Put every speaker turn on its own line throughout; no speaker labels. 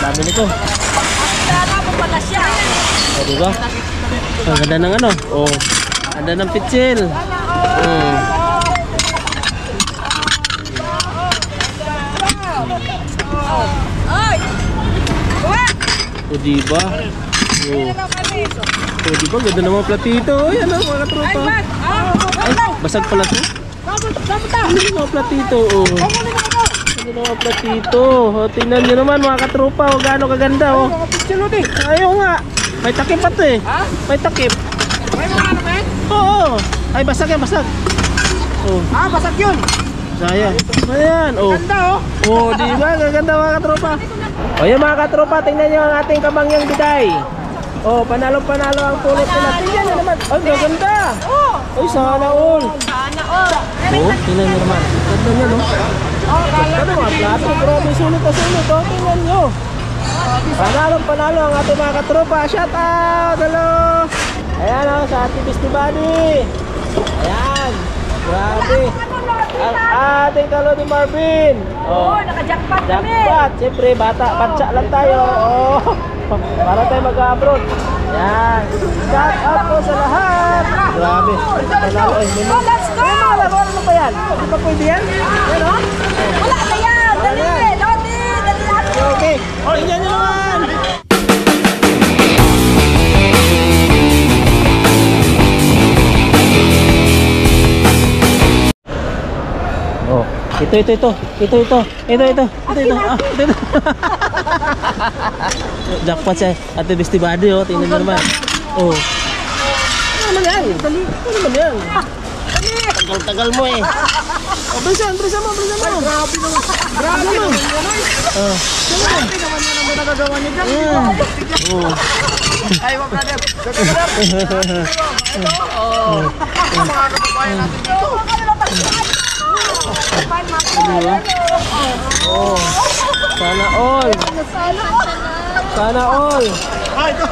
Dami nito. O, diba? Ang ganda ng ano. O, ganda ng pitsil. O, diba? O, diba? Ganda ng mga platito. O, yan o, mga katropa. Ay, basag pala to. Hindi mga platito. O, hindi mga platito. O, tingnan nyo naman mga katropa. O, gaano kaganda. O, ayaw nga. May takip pa to eh. May takip. Oo. Ay, basag yan, basag. O.
Basag yun.
Sayang. Ayan. O.
Ganda
O, diba? Gaganda mga katropa. O, yung mga katropa, tingnan nyo ang ating kamangyang biday. Oh, panalo-panalo ang pulot nila. Tingnan nyo naman. Ay, gaganda. Ay, sana all. Oh, tingnan nyo naman. Ganda nyo, no? Ganda mga plato. Grabe, sulit na sulit. Oh, tingnan nyo. Panalo-panalo ang ating mga katropa. Shout out. Hello. Ayan, oh, sa ating Beastie Buddy. Ayan. Grabe. Ang ating Kalodi Marvin.
Oh, naka-jackpot kami.
Jackpot. Siyempre, batsa lang tayo. Oh. Para tayo mag-abroad. Yan. Shout out po sa lahat. Grabe. Panalo.
Let's go.
Ano pa yan? Hindi pa pwede yan? Yan o?
Wala na yan. Dali. Dali.
Okay. Tingnan nyo naman. Oh. Ito. Jackpot siya. Ate Beastie Buddy, oh. Tingnan nyo naman. Oh. Ano naman yan? Ano naman yan? Tagal-tagal mo eh. Oh, bilisan mo.
Grabe naman. Grabe naman.
Oh.
Grabe naman yan ang nagagawa niya dyan.
Oh.
Ay, mga brother. Ito. Mga kababayan natin dito.
Oh. Sana all. Sana all.
Ay, ito.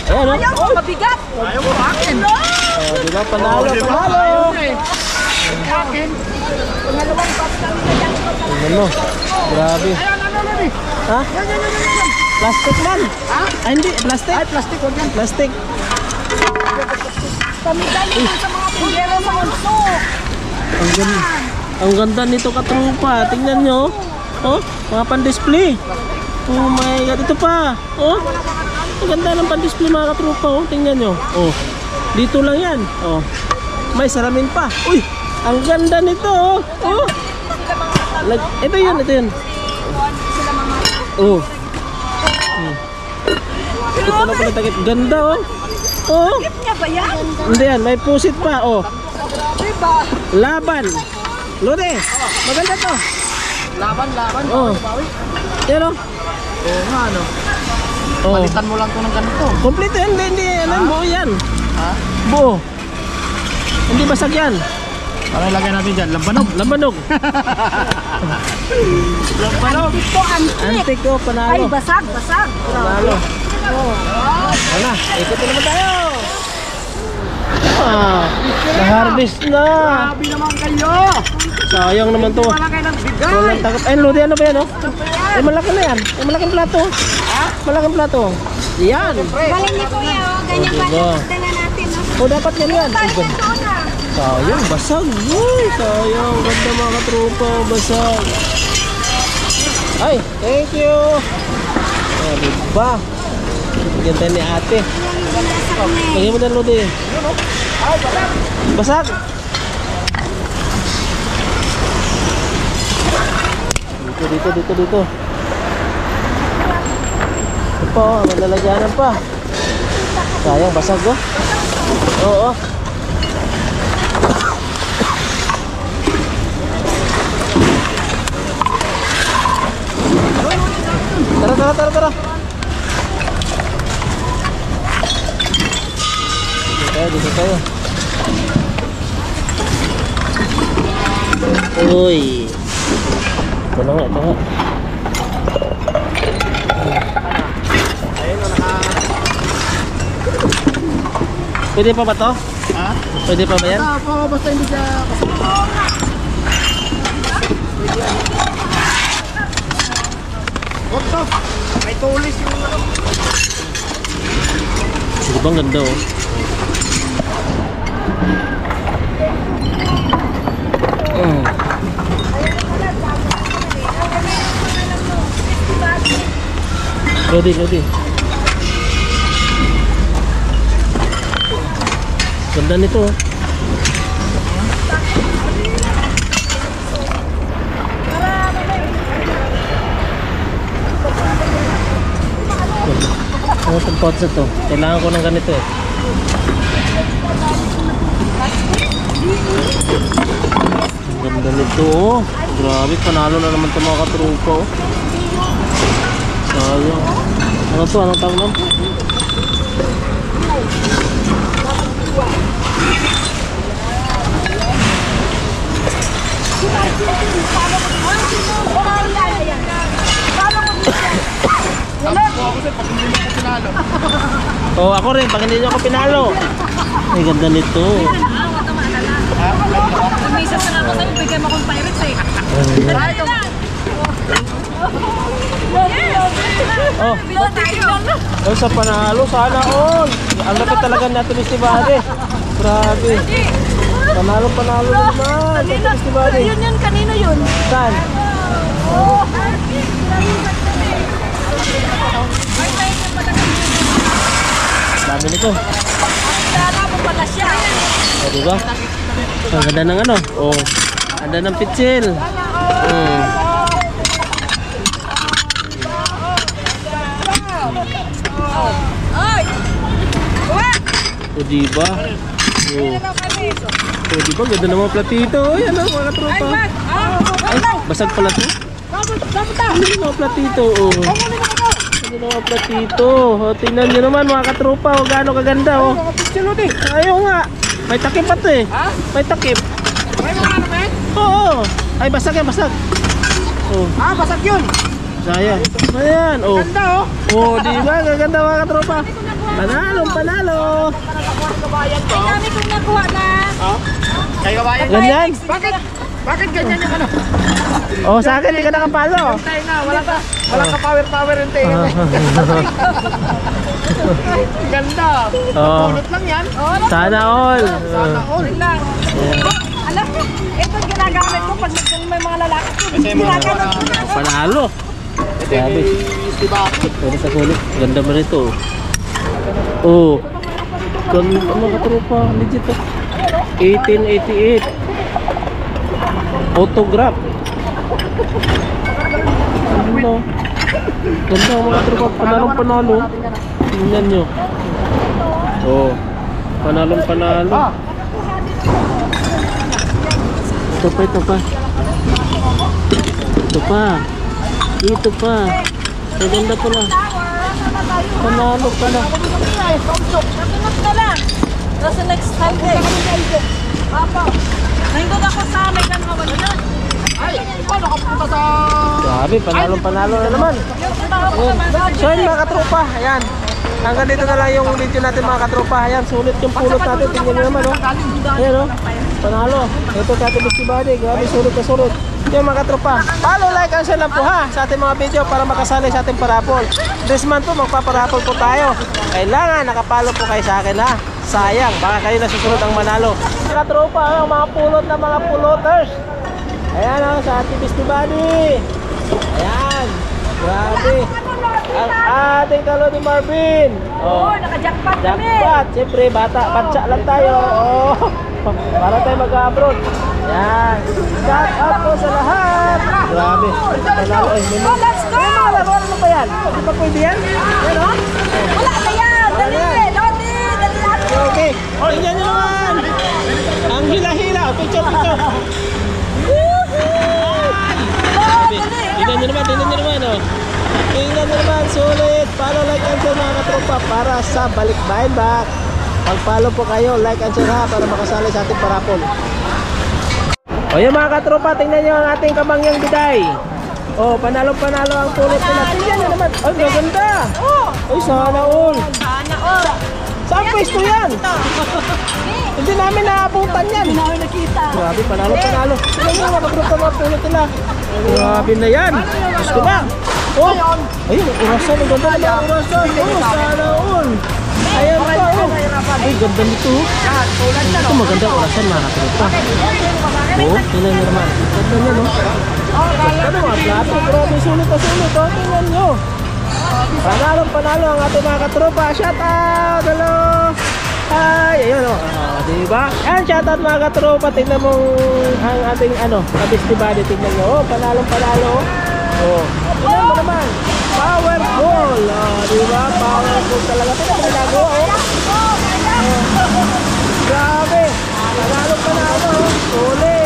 Ayan, oh.
Ayaw mo, mabigat.
Ayaw mo, akin.
Oh, diba? Panalo.
Akin.
Tingnan mo. Grabe. Ha? Plastic man.
Ha?
Ay, hindi. Plastic.
Ay, plastic. Huwag yan.
Plastic.
Kami galing sa mga pinggero sa unso.
Ang ganda nito katropa. Tingnan nyo. Oh, mga pan-display. Oh my God. Ito pa. Oh. Ang ganda ng pan-display mga katropa. Oh, tingnan nyo. Oh. Dito lang yan. Oh. May salamin pa. Uy. Ang ganda nito. Oh. Oh. Ito yun. Oh. Ito na pala takip. Ganda oh. Oh.
Niya ba yan?
Hindi yan. May pusit pa. Oh.
Diba?
Laban. Lode. Maganda to.
Laban.
Oh. Yan oh.
Oo nga, ano.
Oh.
Palitan mo lang ito ng ganito.
Kompleto yan. Hindi. Ano, buo yan.
Ha?
Buo. Hindi basag yan.
Para ilagay natin dyan. Lambanog.
Lambanog.
Ito, antik.
Antik ko.
Ay,
Panalo.
basag.
Panalo. Wala. Ikutin naman tayo. Na-harvest na.
Grabe naman kayo.
Sayang naman to.
Wala kayo ng bigay.
Walang takot. Ay, Lodi, ano ba yan oh? Ay, malaki na yan. Ay, malaking plato. Malaking plato. Yan.
Galing ni Kuya, oh. Ganyan
Oh,
ba
diba?
dala natin, no?
O, dapat yan yan. Ay, ganda.
Ito na.
Sayang, basag. Uy, sayang. Ganda mga katropa. Basag. Ay, thank you. O, diba? Ganda ni ate. Lagyan mo na, Lodi. Basag. Dito. Ito pa, oh. Malalagyanan pa. Sayang, basag, oh. Oo. Tara. Dito tayo. Uy. Ito nga. Pwede pa ba to?
Ha?
Pwede pa ba yan?
Basta hindi ka kasama. to. May tulis yung ano.
Di ba ang ganda oh. Ready. Ganda nito oh. Ano itong potsa to? Kailangan ko ng ganito eh. Ang ganda nito oh. Grabe, panalo na naman itong mga katrupa oh. Sayang. Ano to? Anong tawag lang? Oh, ako rin, pag hindi nyo ako pinalo. Ay, ganda nito.
Umisa pa na ako sa'yo, bigyan mo akong pirates eh.
Oh, oh, sa panalo, sana all. Ang lapit talaga natin ni Stibade. Grabe. Panalo naman. Ito ni Stibade.
Yun, kanino yun?
Saan? Dami nito.
Sana mo pala siya.
O, diba? Ang ganda ng ano? Oh, ganda ng pitsil.
Ay! Uwa!
O, diba? Oh. O, diba? Ganda ng mga platito. O, yan ang mga katropa. Ay, basag pala ito. Ano yung mga platito? Oh. Ano yung mga platito? O, tingnan nyo naman mga katropa. O, gaano kaganda. O. Ayaw nga. May takip pa ito eh. May takip.
May mga ano man?
Oo. Ay, basag yan, basag. Oh,
Basag yun.
sayang. Ayan, oh.
Ganda oh.
Oh, di ba? Gaganda mga katropa. Panalo.
Ay, dami kong nakuha na.
Kaya kabayan.
Ganyan.
Bakit ganyan yung ano?
Oh, sa akin, di ka nakapalo.
Tayo na, wala ka power yung tayo. Ganda.
Oh.
Pulot lang yan.
Sana all.
Sana all.
Lang. Alam mo, ito yung ginagamit ko pag may mga lalaki ko. Ginagamit ko na.
Panalo. Grabe. Pwede sa sulit. Ganda mo rito. Oh. Ganda mga katropa. Legit oh. 1888. Autograph. Ganda. Ganda mga katropa. Panalo. Tingnan nyo. Oh. Panalo. Ito pa. Ito pa. Maganda pala. Panalo pala.
Nakunot na lang. Kasi next time eh. Papa. Nandun ako sa may ganhawan na.
Ay, paano ka punta sa...
Grabe, panalo na naman. So yun mga katropa, ayan. Hanggang dito na lang yung video natin mga katropa. Ayan, sulit yung pulot natin. Tingnan nyo naman, oh. Ayan, oh. Panalo. Ito sa ating Stibade. Grabe, sulit na sulit. Yung mga katropa, follow, like, and share lang po ha sa ating mga video para makasali sa ating parapol. This month po, magpaparapol po tayo. Kailangan nakapalo po kayo sa akin ha. Sayang, baka kayo na susunod ang manalo. Mga katropa, ang mga pulot na mga puloters. Ayan o, sa ating Stibade. Ayan, grabe. Ang ating talo ni Marvin.
Oo, naka-jackpot kami.
Jackpot, siyempre batsa lang tayo. Oh, para tayo mag-abroad. Yan. Shout out po sa lahat. Grabe. Panalo. Ay, may
Oh, let's go!
mga laro. Ano ba yan? Hindi pa pwede yan? Yan o?
Wala na yan! Dali! Dali!
Okay. Tingnan nyo naman. Ang hila-hila. Picture. Grabe. Tingnan nyo naman. Oh. Tingnan nyo naman. Sulit. Follow, like, and share mga katropa para sa Balikbayan Back. Pag-follow po kayo, like and share ha para makasali sa ating parapol. O yan mga katropa, tingnan nyo ang ating kabangyang biday. O, panalo ang pulot nila. Tingnan nyo naman. Ay, maganda. Ay, sana all.
Sana all.
Saan pwesto yan? Hindi namin naabutan yan.
Hindi namin nakita.
Grabe, panalo. Tingnan nyo mga katropa mga pulot nila. Grabe na yan. Gusto ba? Oh, ayun, urasan. Ang ganda naman ang urasan. Oh, sana all. Ayan pa, oh. Ay, ganda nito. Ito maganda urasan, mga katropa. Oh, tingnan nyo naman. Ganda nyo, no? Ganda mga plato. Grabe, sulit na sulit. Oh, tingnan nyo. Panalo ang ating mga katropa. Shout out! Hello! Hi! Ayun, oh. Diba? Ayan, shout out mga katropa. Tingnan mo ang ating, kabisty body. Tingnan nyo. Oh, panalo. Oh, tingnan mo naman. Powerful! Oh, diba? Powerful talaga. Tingnan mo ginagawa, oh. Grabe! Panalo. Sulit!